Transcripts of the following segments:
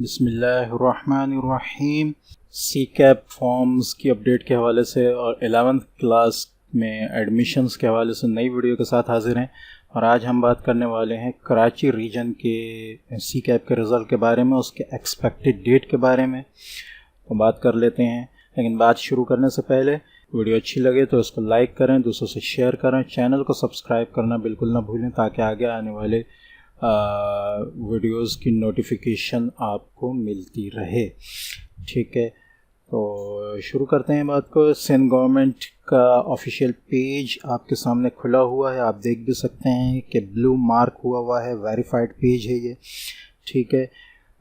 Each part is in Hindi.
बिस्मिल्लाहिर्रहमानिर्रहीम। सी कैप फॉर्म्स की अपडेट के हवाले से और 11th क्लास में एडमिशन्स के हवाले से नई वीडियो के साथ हाजिर हैं। और आज हम बात करने वाले हैं कराची रीजन के सी कैप के रिज़ल्ट के बारे में, उसके एक्सपेक्टेड डेट के बारे में तो बात कर लेते हैं। लेकिन बात शुरू करने से पहले वीडियो अच्छी लगे तो इसको लाइक करें, दूसरों से शेयर करें, चैनल को सब्सक्राइब करना बिल्कुल ना भूलें ताकि आगे आने वाले वीडियोस की नोटिफिकेशन आपको मिलती रहे। ठीक है, तो शुरू करते हैं बात को। सिंध गवर्नमेंट का ऑफिशियल पेज आपके सामने खुला हुआ है, आप देख भी सकते हैं कि ब्लू मार्क हुआ है, वेरीफाइड पेज है ये। ठीक है,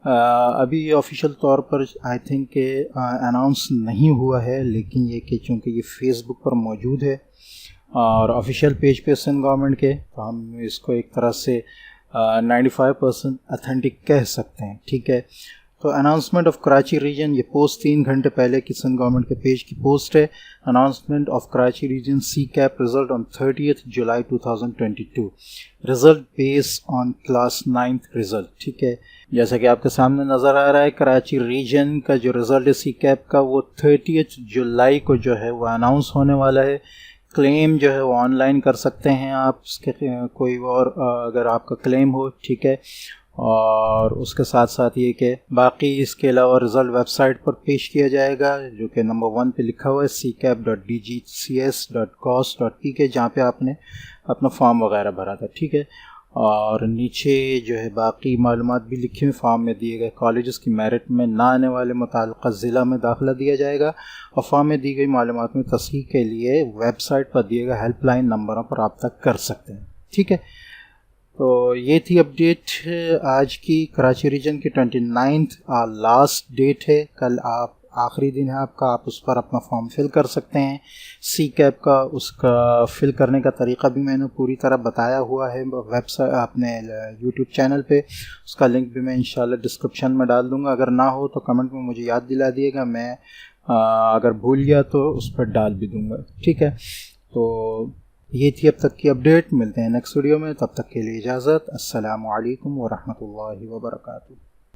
अभी ऑफिशियल तौर पर आई थिंक के अनाउंस नहीं हुआ है, लेकिन ये कि चूँकि ये फेसबुक पर मौजूद है और ऑफिशियल पेज पे सिंध गवर्नमेंट के, तो हम इसको एक तरह से 95% अथेंटिक कह सकते हैं। ठीक है, तो अनाउंसमेंट ऑफ कराची रीजन, ये पोस्ट 3 घंटे पहले की सिंध गवर्नमेंट के पेज की पोस्ट है। Announcement of Karachi region C cap result on 30 July 2022, result based on class 9th result. ठीक है, जैसा कि आपके सामने नज़र आ रहा है, कराची रीजन का जो रिज़ल्ट है सी कैप का वो 30 जुलाई को जो है वो अनाउंस होने वाला है। क्लेम जो है वो ऑनलाइन कर सकते हैं आप, उसके कोई और अगर आपका क्लेम हो। ठीक है, और उसके साथ साथ ये कि बाकी इसके अलावा रिज़ल्ट वेबसाइट पर पेश किया जाएगा, जो कि नंबर 1 पे लिखा हुआ है ccap.dgcs.gos.pk, जहाँ पे आपने अपना फॉर्म वगैरह भरा था। ठीक है, और नीचे जो है बाकी मालूमात भी लिखी हुई फॉर्म में दिए गए कॉलेजेस की मेरिट में ना आने वाले मुताल्लिक़ा ज़िला में दाखिला दिया जाएगा। और फॉर्म में दी गई मालूमात में तस्हीह के लिए वेबसाइट पर दिए गए हेल्पलाइन नंबरों पर रब्ता कर सकते हैं। ठीक है, तो ये थी अपडेट आज की। कराची रीजन की 29th लास्ट डेट है, कल आप आखिरी दिन है आपका, आप उस पर अपना फॉर्म फिल कर सकते हैं। सी कैप का उसका फिल करने का तरीक़ा भी मैंने पूरी तरह बताया हुआ है वेबसाइट अपने यूट्यूब चैनल पे, उसका लिंक भी मैं इंशाल्लाह डिस्क्रिप्शन में डाल दूँगा। अगर ना हो तो कमेंट में मुझे याद दिला दिएगा, मैं अगर भूल गया तो उस पर डाल भी दूँगा। ठीक है, तो ये थी अब तक की अपडेट। मिलते हैं नेक्स्ट वीडियो में, तब तक के लिए इजाज़त। अस्सलामु अलैकुम व रहमतुल्लाहि व बरकातुहू।